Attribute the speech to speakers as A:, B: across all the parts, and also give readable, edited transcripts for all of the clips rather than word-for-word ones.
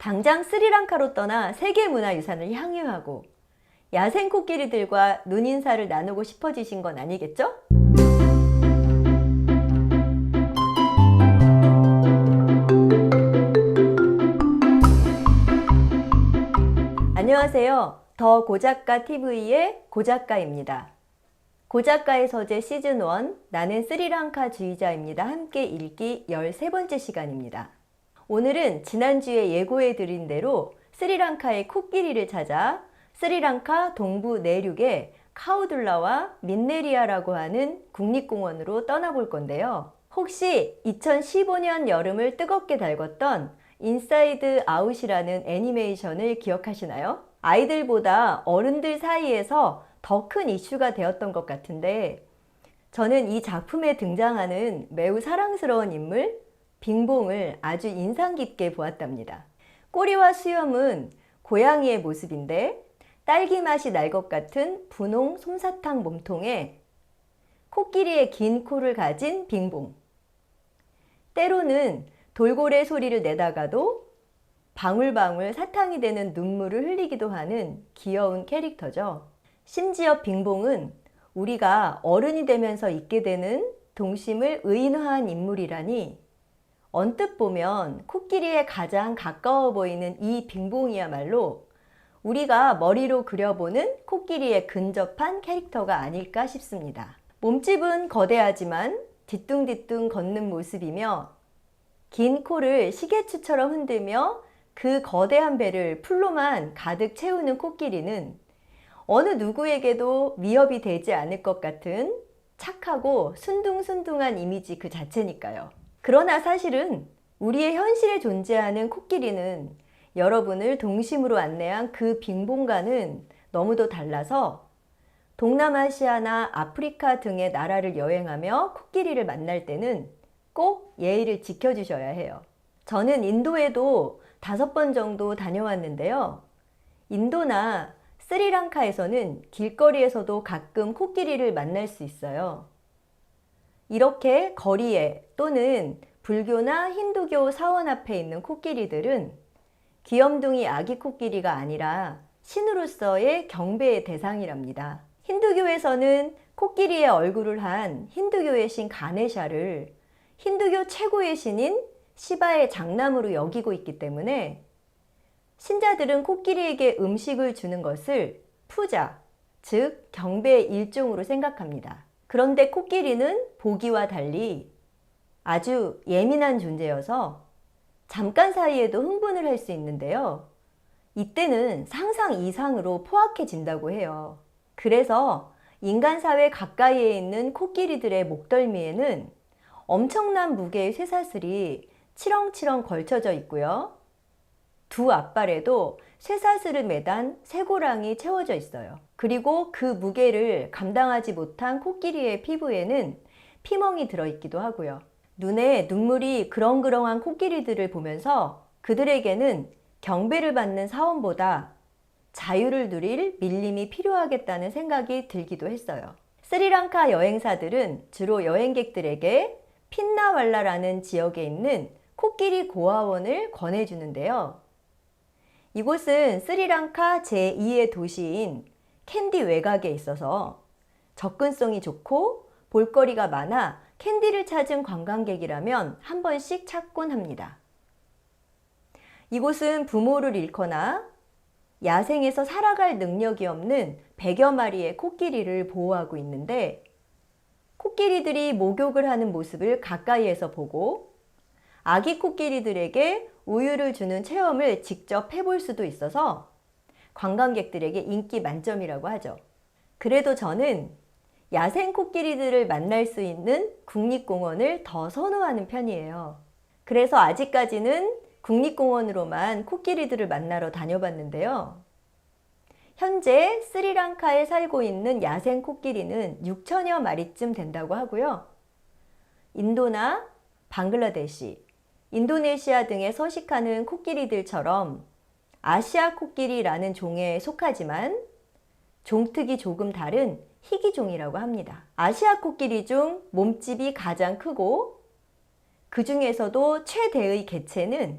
A: 당장 스리랑카로 떠나 세계문화유산을 향유하고 야생 코끼리들과 눈인사를 나누고 싶어지신 건 아니겠죠? 안녕하세요. 더 고작가 TV의 고작가입니다. 고작가의 서재 시즌1 나는 스리랑카 주의자입니다. 함께 읽기 13번째 시간입니다. 오늘은 지난주에 예고해드린 대로 스리랑카의 코끼리를 찾아 스리랑카 동부 내륙의 카우둘라와 민네리아라고 하는 국립공원으로 떠나볼 건데요. 혹시 2015년 여름을 뜨겁게 달궜던 인사이드 아웃이라는 애니메이션을 기억하시나요? 아이들보다 어른들 사이에서 더 큰 이슈가 되었던 것 같은데, 저는 이 작품에 등장하는 매우 사랑스러운 인물 빙봉을 아주 인상 깊게 보았답니다. 꼬리와 수염은 고양이의 모습인데 딸기 맛이 날 것 같은 분홍 솜사탕 몸통에 코끼리의 긴 코를 가진 빙봉. 때로는 돌고래 소리를 내다가도 방울방울 사탕이 되는 눈물을 흘리기도 하는 귀여운 캐릭터죠. 심지어 빙봉은 우리가 어른이 되면서 잊게 되는 동심을 의인화한 인물이라니, 언뜻 보면 코끼리에 가장 가까워 보이는 이 빙봉이야말로 우리가 머리로 그려보는 코끼리에 근접한 캐릭터가 아닐까 싶습니다. 몸집은 거대하지만 뒤뚱뒤뚱 걷는 모습이며 긴 코를 시계추처럼 흔들며 그 거대한 배를 풀로만 가득 채우는 코끼리는 어느 누구에게도 위협이 되지 않을 것 같은 착하고 순둥순둥한 이미지 그 자체니까요. 그러나 사실은 우리의 현실에 존재하는 코끼리는 여러분을 동심으로 안내한 그 빙봉과는 너무도 달라서 동남아시아나 아프리카 등의 나라를 여행하며 코끼리를 만날 때는 꼭 예의를 지켜주셔야 해요. 저는 인도에도 5번 정도 다녀왔는데요. 인도나 스리랑카에서는 길거리에서도 가끔 코끼리를 만날 수 있어요. 이렇게 거리에 또는 불교나 힌두교 사원 앞에 있는 코끼리들은 귀염둥이 아기 코끼리가 아니라 신으로서의 경배의 대상이랍니다. 힌두교에서는 코끼리의 얼굴을 한 힌두교의 신 가네샤를 힌두교 최고의 신인 시바의 장남으로 여기고 있기 때문에 신자들은 코끼리에게 음식을 주는 것을 푸자, 즉 경배의 일종으로 생각합니다. 그런데 코끼리는 보기와 달리 아주 예민한 존재여서 잠깐 사이에도 흥분을 할 수 있는데요. 이때는 상상 이상으로 포악해진다고 해요. 그래서 인간 사회 가까이에 있는 코끼리들의 목덜미에는 엄청난 무게의 쇠사슬이 치렁치렁 걸쳐져 있고요. 두 앞발에도 쇠사슬을 매단 쇠고랑이 채워져 있어요. 그리고 그 무게를 감당하지 못한 코끼리의 피부에는 피멍이 들어있기도 하고요. 눈에 눈물이 그렁그렁한 코끼리들을 보면서 그들에게는 경배를 받는 사원보다 자유를 누릴 밀림이 필요하겠다는 생각이 들기도 했어요. 스리랑카 여행사들은 주로 여행객들에게 핀나왈라라는 지역에 있는 코끼리 고아원을 권해주는데요. 이곳은 스리랑카 제2의 도시인 캔디 외곽에 있어서 접근성이 좋고 볼거리가 많아 캔디를 찾은 관광객이라면 한 번씩 찾곤 합니다. 이곳은 부모를 잃거나 야생에서 살아갈 능력이 없는 100여 마리의 코끼리를 보호하고 있는데, 코끼리들이 목욕을 하는 모습을 가까이에서 보고 아기 코끼리들에게 우유를 주는 체험을 직접 해볼 수도 있어서 관광객들에게 인기 만점이라고 하죠. 그래도 저는 야생 코끼리들을 만날 수 있는 국립공원을 더 선호하는 편이에요. 그래서 아직까지는 국립공원으로만 코끼리들을 만나러 다녀봤는데요. 현재 스리랑카에 살고 있는 야생 코끼리는 6천여 마리쯤 된다고 하고요. 인도나 방글라데시, 인도네시아 등에 서식하는 코끼리들처럼 아시아 코끼리라는 종에 속하지만 종특이 조금 다른 희귀종이라고 합니다. 아시아 코끼리 중 몸집이 가장 크고 그 중에서도 최대의 개체는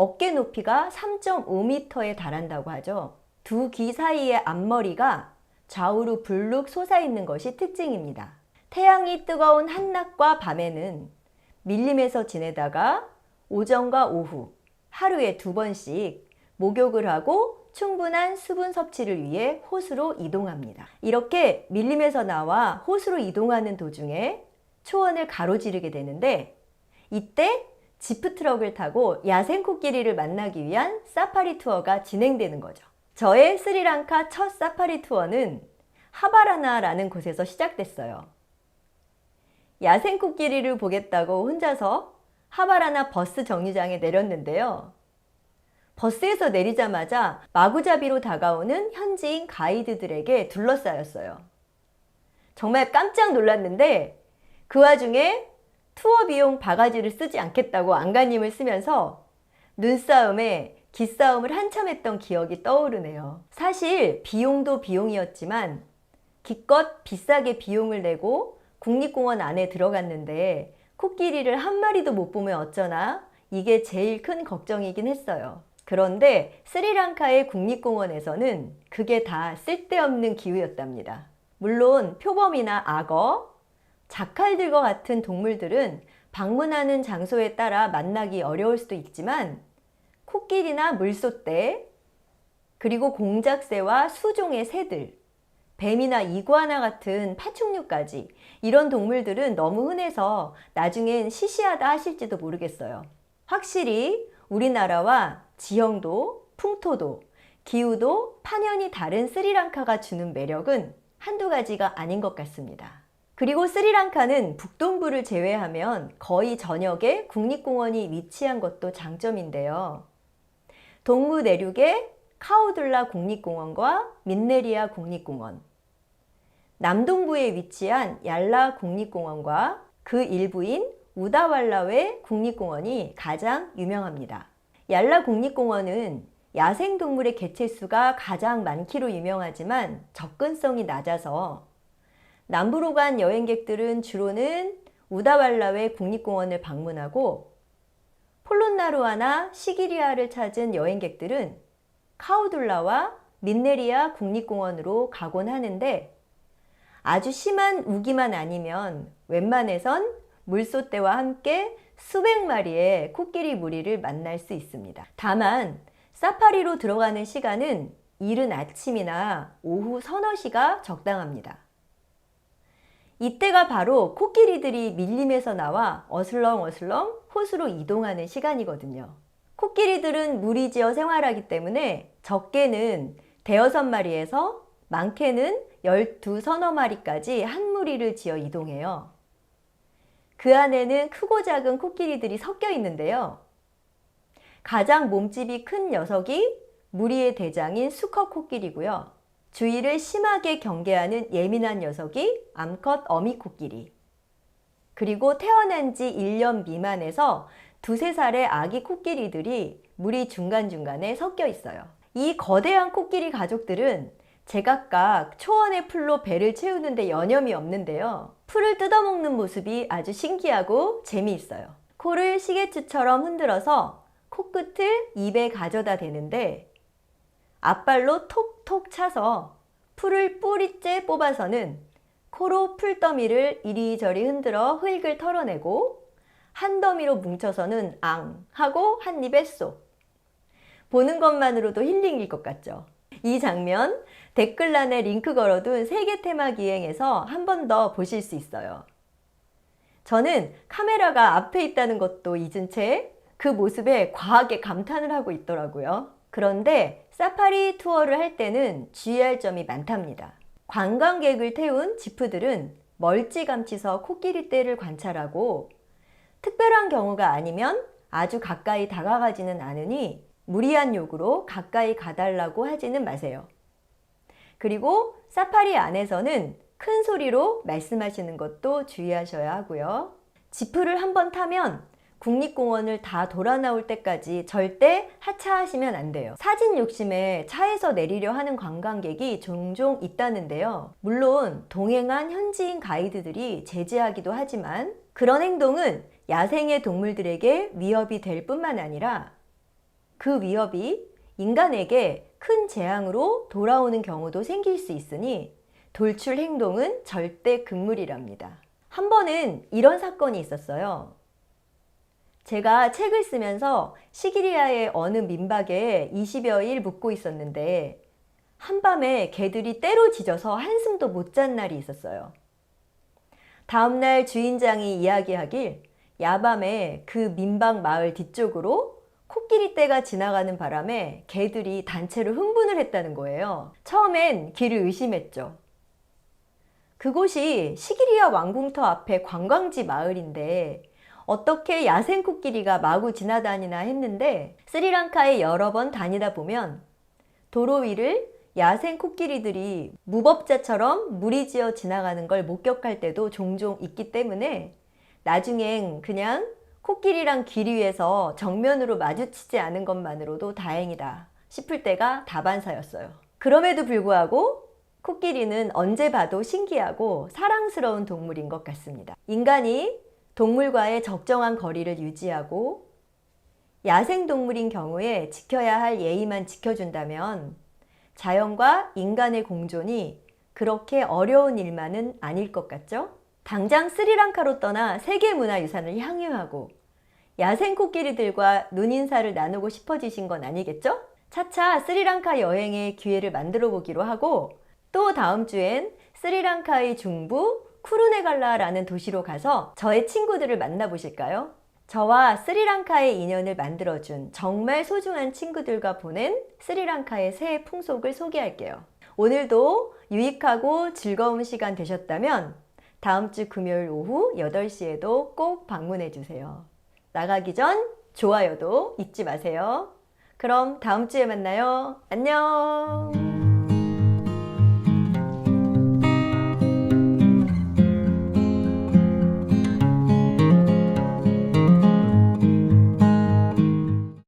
A: 어깨 높이가 3.5m에 달한다고 하죠. 두 귀 사이의 앞머리가 좌우로 불룩 솟아있는 것이 특징입니다. 태양이 뜨거운 한낮과 밤에는 밀림에서 지내다가 오전과 오후 하루에 2번씩 목욕을 하고 충분한 수분 섭취를 위해 호수로 이동합니다. 이렇게 밀림에서 나와 호수로 이동하는 도중에 초원을 가로지르게 되는데, 이때 지프 트럭을 타고 야생 코끼리를 만나기 위한 사파리 투어가 진행되는 거죠. 저의 스리랑카 첫 사파리 투어는 하바라나라는 곳에서 시작됐어요. 야생 코끼리를 보겠다고 혼자서 하바라나 버스 정류장에 내렸는데요. 버스에서 내리자마자 마구잡이로 다가오는 현지인 가이드들에게 둘러싸였어요. 정말 깜짝 놀랐는데, 그 와중에 투어 비용 바가지를 쓰지 않겠다고 안간힘을 쓰면서 눈싸움에 기싸움을 한참 했던 기억이 떠오르네요. 사실 비용도 비용이었지만 기껏 비싸게 비용을 내고 국립공원 안에 들어갔는데 코끼리를 한 마리도 못 보면 어쩌나, 이게 제일 큰 걱정이긴 했어요. 그런데 스리랑카의 국립공원에서는 그게 다 쓸데없는 기후였답니다. 물론 표범이나 악어, 자칼들과 같은 동물들은 방문하는 장소에 따라 만나기 어려울 수도 있지만, 코끼리나 물소떼, 그리고 공작새와 수종의 새들, 뱀이나 이구아나 같은 파충류까지, 이런 동물들은 너무 흔해서 나중엔 시시하다 하실지도 모르겠어요. 확실히 우리나라와 지형도, 풍토도, 기후도 판연이 다른 스리랑카가 주는 매력은 한두 가지가 아닌 것 같습니다. 그리고 스리랑카는 북동부를 제외하면 거의 전역에 국립공원이 위치한 것도 장점인데요. 동부 내륙의 카오둘라 국립공원과 민네리아 국립공원, 남동부에 위치한 얄라 국립공원과 그 일부인 우다왈라웨 국립공원이 가장 유명합니다. 얄라 국립공원은 야생동물의 개체수가 가장 많기로 유명하지만 접근성이 낮아서 남부로 간 여행객들은 주로는 우다왈라웨 국립공원을 방문하고, 폴론나루아나 시기리아를 찾은 여행객들은 카오둘라와 민네리아 국립공원으로 가곤 하는데, 아주 심한 우기만 아니면 웬만해선 물소떼와 함께 수백 마리의 코끼리 무리를 만날 수 있습니다. 다만 사파리로 들어가는 시간은 이른 아침이나 오후 서너 시가 적당합니다. 이때가 바로 코끼리들이 밀림에서 나와 어슬렁어슬렁 호수로 이동하는 시간이거든요. 코끼리들은 무리지어 생활하기 때문에 적게는 5-6마리에서 많게는 12 서너 마리까지 한 무리를 지어 이동해요. 그 안에는 크고 작은 코끼리들이 섞여 있는데요. 가장 몸집이 큰 녀석이 무리의 대장인 수컷 코끼리고요. 주위를 심하게 경계하는 예민한 녀석이 암컷 어미 코끼리, 그리고 태어난 지 1년 미만에서 2-3살의 아기 코끼리들이 무리 중간중간에 섞여 있어요. 이 거대한 코끼리 가족들은 제각각 초원의 풀로 배를 채우는데 여념이 없는데요. 풀을 뜯어먹는 모습이 아주 신기하고 재미있어요. 코를 시계추처럼 흔들어서 코끝을 입에 가져다 대는데, 앞발로 톡톡 차서 풀을 뿌리째 뽑아서는 코로 풀더미를 이리저리 흔들어 흙을 털어내고, 한 더미로 뭉쳐서는 앙 하고 한 입에 쏙. 보는 것만으로도 힐링일 것 같죠. 이 장면 댓글란에 링크 걸어둔 세계 테마 기행에서 한 번 더 보실 수 있어요. 저는 카메라가 앞에 있다는 것도 잊은 채 그 모습에 과하게 감탄을 하고 있더라고요. 그런데 사파리 투어를 할 때는 주의할 점이 많답니다. 관광객을 태운 지프들은 멀찌감치서 코끼리 떼를 관찰하고, 특별한 경우가 아니면 아주 가까이 다가가지는 않으니 무리한 요구로 가까이 가달라고 하지는 마세요. 그리고 사파리 안에서는 큰 소리로 말씀하시는 것도 주의하셔야 하고요. 지프를 한번 타면 국립공원을 다 돌아 나올 때까지 절대 하차하시면 안 돼요. 사진 욕심에 차에서 내리려 하는 관광객이 종종 있다는데요. 물론 동행한 현지인 가이드들이 제지하기도 하지만, 그런 행동은 야생의 동물들에게 위협이 될 뿐만 아니라 그 위협이 인간에게 큰 재앙으로 돌아오는 경우도 생길 수 있으니 돌출 행동은 절대 금물이랍니다. 한 번은 이런 사건이 있었어요. 제가 책을 쓰면서 시기리아의 어느 민박에 20여일 묵고 있었는데 한밤에 개들이 때로 짖어서 한숨도 못 잔 날이 있었어요. 다음날 주인장이 이야기하길 야밤에 그 민박 마을 뒤쪽으로 코끼리 떼가 지나가는 바람에 개들이 단체로 흥분을 했다는 거예요. 처음엔 길을 의심했죠. 그곳이 시기리아 왕궁터 앞에 관광지 마을인데 어떻게 야생 코끼리가 마구 지나다니나 했는데 스리랑카에 여러 번 다니다 보면 도로 위를 야생 코끼리들이 무법자처럼 무리지어 지나가는 걸 목격할 때도 종종 있기 때문에 나중엔 그냥 코끼리랑 길 위에서 정면으로 마주치지 않은 것만으로도 다행이다 싶을 때가 다반사였어요. 그럼에도 불구하고 코끼리는 언제 봐도 신기하고 사랑스러운 동물인 것 같습니다. 인간이 동물과의 적정한 거리를 유지하고 야생동물인 경우에 지켜야 할 예의만 지켜준다면 자연과 인간의 공존이 그렇게 어려운 일만은 아닐 것 같죠? 당장 스리랑카로 떠나 세계문화유산을 향유하고 야생 코끼리들과 눈인사를 나누고 싶어지신 건 아니겠죠? 차차 스리랑카 여행의 기회를 만들어 보기로 하고 또 다음 주엔 스리랑카의 중부 쿠르네갈라라는 도시로 가서 저의 친구들을 만나보실까요? 저와 스리랑카의 인연을 만들어준 정말 소중한 친구들과 보낸 스리랑카의 새해 풍속을 소개할게요. 오늘도 유익하고 즐거운 시간 되셨다면 다음 주 금요일 오후 8시에도 꼭 방문해 주세요. 나가기 전 좋아요도 잊지 마세요. 그럼 다음 주에 만나요. 안녕!